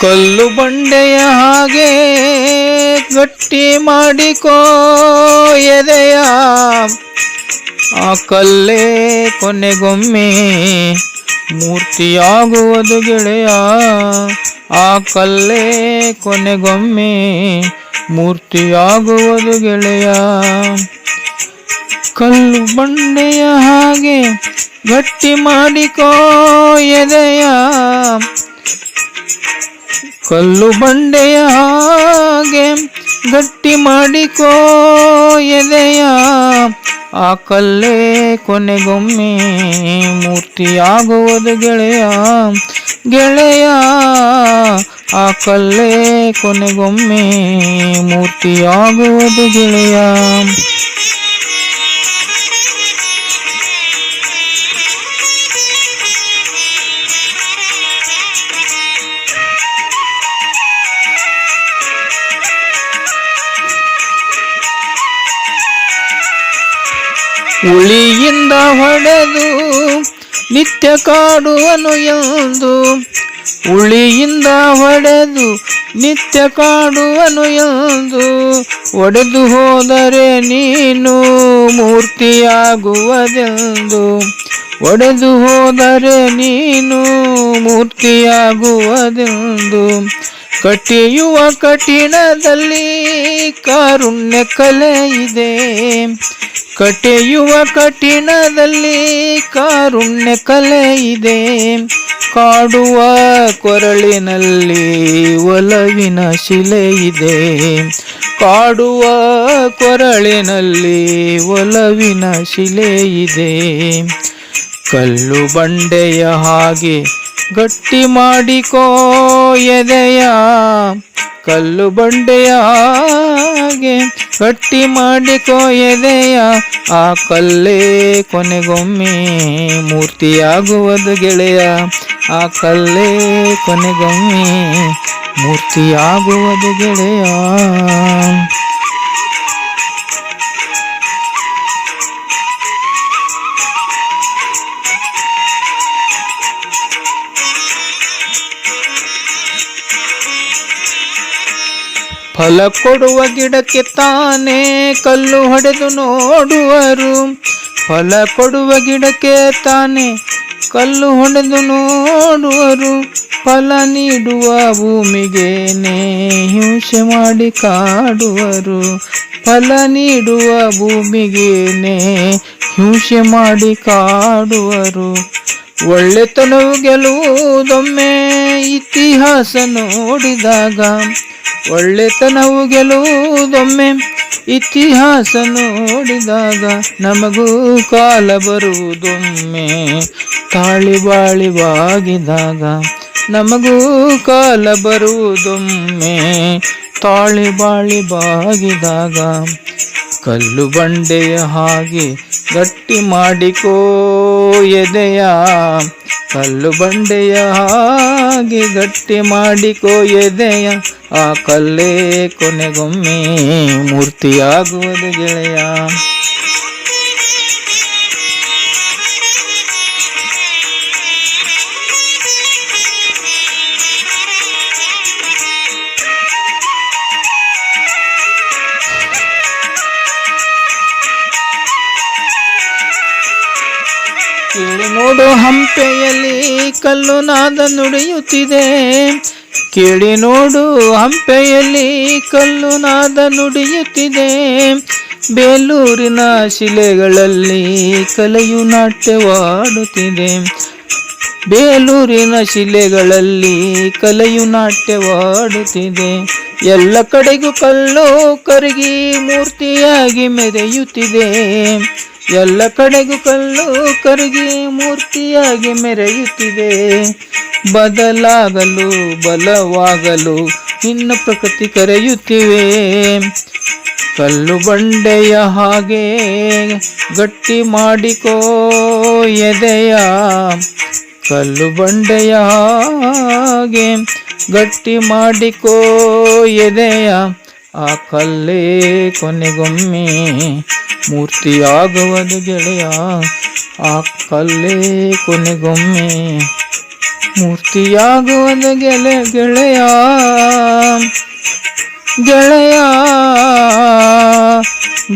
ಕಲ್ಲು ಬಂಡೆಯ ಹಾಗೆ ಗಟ್ಟಿ ಮಾಡಿಕೋ ಎದೆಯ, ಆ ಕಲ್ಲೇ ಕೊನೆಗೊಮ್ಮೆ ಮೂರ್ತಿಯಾಗುವುದು ಗೆಳೆಯ, ಆ ಕಲ್ಲೇ ಕೊನೆಗೊಮ್ಮೆ ಮೂರ್ತಿಯಾಗುವುದು ಗೆಳೆಯ. ಕಲ್ಲು ಬಂಡೆಯ ಹಾಗೆ ಗಟ್ಟಿ ಮಾಡಿಕೋ ಎದೆಯ, ಕಲ್ಲು ಬಂಡೆಯ ಹಾಗೆ ಗಟ್ಟಿ ಮಾಡಿಕೋ ಎದೆಯ, ಆ ಕಲ್ಲೇ ಕೊನೆಗೊಮ್ಮೆ ಮೂರ್ತಿಯಾಗುವುದು ಗೆಳೆಯ, ಗೆಳೆಯ, ಆ ಕಲ್ಲೇ ಕೊನೆಗೊಮ್ಮೆ ಮೂರ್ತಿಯಾಗುವುದು ಗೆಳೆಯ. ಉಳಿಯಿಂದ ಹೊಡೆದು ನಿತ್ಯ ಕಾಡುವನು ಎಂದು, ಉಳಿಯಿಂದ ಹೊಡೆದು ನಿತ್ಯ ಕಾಡುವನು ಎಂದು, ಒಡೆದು ಹೋದರೆ ನೀನು ಮೂರ್ತಿಯಾಗುವುದೆಂದು, ಒಡೆದು ಹೋದರೆ ನೀನು ಮೂರ್ತಿಯಾಗುವುದೆಂದು. ಕಟ್ಟಿಯುವ ಕಠಿಣದಲ್ಲಿ ಕಾರುಣ್ಯ ಕಲೆ ಇದೆ, ಕಟ್ಟಿಯುವ ಕಠಿಣದಲ್ಲಿ ಕಾರುಣ್ಯ ಕಲೆ ಇದೆ, ಕಾಡುವ ಕೊರಳಿನಲ್ಲಿ ಒಲವಿನ ಶಿಲೆ ಇದೆ, ಕಾಡುವ ಕೊರಳಿನಲ್ಲಿ ಒಲವಿನ ಶಿಲೆ ಇದೆ. ಕಲ್ಲು ಬಂಡೆಯ ಹಾಗೆ ಗಟ್ಟಿ ಮಾಡಿಕೋ ಎದೆಯ, ಕಲ್ಲು ಬಂಡೆಯ ಹಾಗೆ ಗಟ್ಟಿ ಮಾಡಿಕೋ ಎದೆಯ, ಆ ಕಲ್ಲೇ ಕೊನೆಗೊಮ್ಮೆ ಮೂರ್ತಿಯಾಗುವುದು ಗೆಳೆಯ, ಆ ಕಲ್ಲೇ ಕೊನೆಗೊಮ್ಮೆ ಮೂರ್ತಿಯಾಗುವುದು ಗೆಳೆಯ. ಫಲ ಕೊಡುವ ಗಿಡಕ್ಕೆ ತಾನೇ ಕಲ್ಲು ಹೊಡೆದು ನೋಡುವರು, ಫಲ ಕೊಡುವ ಗಿಡಕ್ಕೆ ತಾನೇ ಕಲ್ಲು ಹೊಡೆದು ನೋಡುವರು, ಫಲ ನೀಡುವ ಭೂಮಿಗೇನೆ ಹಿಂಸೆ ಮಾಡಿ ಕಾಡುವರು, ಫಲ ನೀಡುವ ಭೂಮಿಗೇನೆ ಹಿಂಸೆ ಮಾಡಿ ಕಾಡುವರು. ಒಳ್ಳೆತನವು ಗೆಲ್ಲುವುದೊಮ್ಮೆ ಇತಿಹಾಸ ನೋಡಿದಾಗ, ಒಳ್ಳೆತನವು ಗೆಲ್ಲುವುದೊಮ್ಮೆ ಇತಿಹಾಸ ನೋಡಿದಾಗ, ನಮಗೂ ಕಾಲ ಬರುವುದೊಮ್ಮೆ ತಾಳಿ ಬಾಳಿ ಬಾಗಿದಾಗ, ನಮಗೂ ಕಾಲ ಬರುವುದೊಮ್ಮೆ ತಾಳಿ ಬಾಳಿ ಬಾಗಿದಾಗ. ಕಲ್ಲು ಬಂಡೆಯ ಹಾಗೆ ಗಟ್ಟಿ ಮಾಡಿಕೋ ಎದೆಯ, ಕಲ್ಲು ಬಂಡೆಯ ಹಾಗೆ ಗಟ್ಟಿ ಮಾಡಿಕೋ ಎದೆಯ, ಆ ಕಲ್ಲೇ ಕೊನೆಗೊಮ್ಮೆ ಮೂರ್ತಿಯಾಗುವುದು ಗೆಳೆಯ. ಕೇಳಿ ನೋಡು ಹಂಪೆಯಲ್ಲಿ ಕಲ್ಲು ನಾದ ನುಡಿಯುತ್ತಿದೆ, ಕೇಳಿ ನೋಡು ಹಂಪೆಯಲ್ಲಿ ಕಲ್ಲು ನಾದ ನುಡಿಯುತ್ತಿದೆ, ಬೇಲೂರಿನ ಶಿಲೆಗಳಲ್ಲಿ ಕಲೆಯು ನಾಟ್ಯವಾಡುತ್ತಿದೆ, ಬೇಲೂರಿನ ಶಿಲೆಗಳಲ್ಲಿ ಕಲೆಯು ನಾಟ್ಯವಾಡುತ್ತಿದೆ. ಎಲ್ಲ ಕಡೆಗೂ ಕಲ್ಲು ಕರಗಿ ಮೂರ್ತಿಯಾಗಿ ಮೆರೆಯುತ್ತಿದೆ, ಎಲ್ಲ ಕಡೆಗೂ ಕಲ್ಲು ಕರಗಿ ಮೂರ್ತಿಯಾಗಿ ಮೆರೆಯುತ್ತಿದೆ. ಬದಲಾಗಲು ಬಲವಾಗಲು ನಿನ್ನ ಪ್ರಕೃತಿ ಕರೆಯುತ್ತಿವೆ, ಕಲ್ಲು ಬಂಡೆಯ ಹಾಗೆ ಗಟ್ಟಿ ಮಾಡಿಕೋ ಎದೆಯ, ಕಲ್ಲು ಬಂಡೆಯ ಹಾಗೆ ಗಟ್ಟಿ ಮಾಡಿಕೋ ಎದೆಯ, ಆ ಕಲ್ಲೇ ಕೊನೆಗೊಮ್ಮೆ ಮೂರ್ತಿಯಾಗುವುದು ಗೆಳೆಯ, ಆ ಕಲ್ಲೇ ಕೊನೆಗೊಮ್ಮೆ ಮೂರ್ತಿಯಾಗುವದ ಗೆಳೆಯ ಗೆಳೆಯ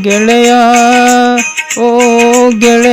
ಗೆಳೆಯ ಓ ಗೆಳೆಯ.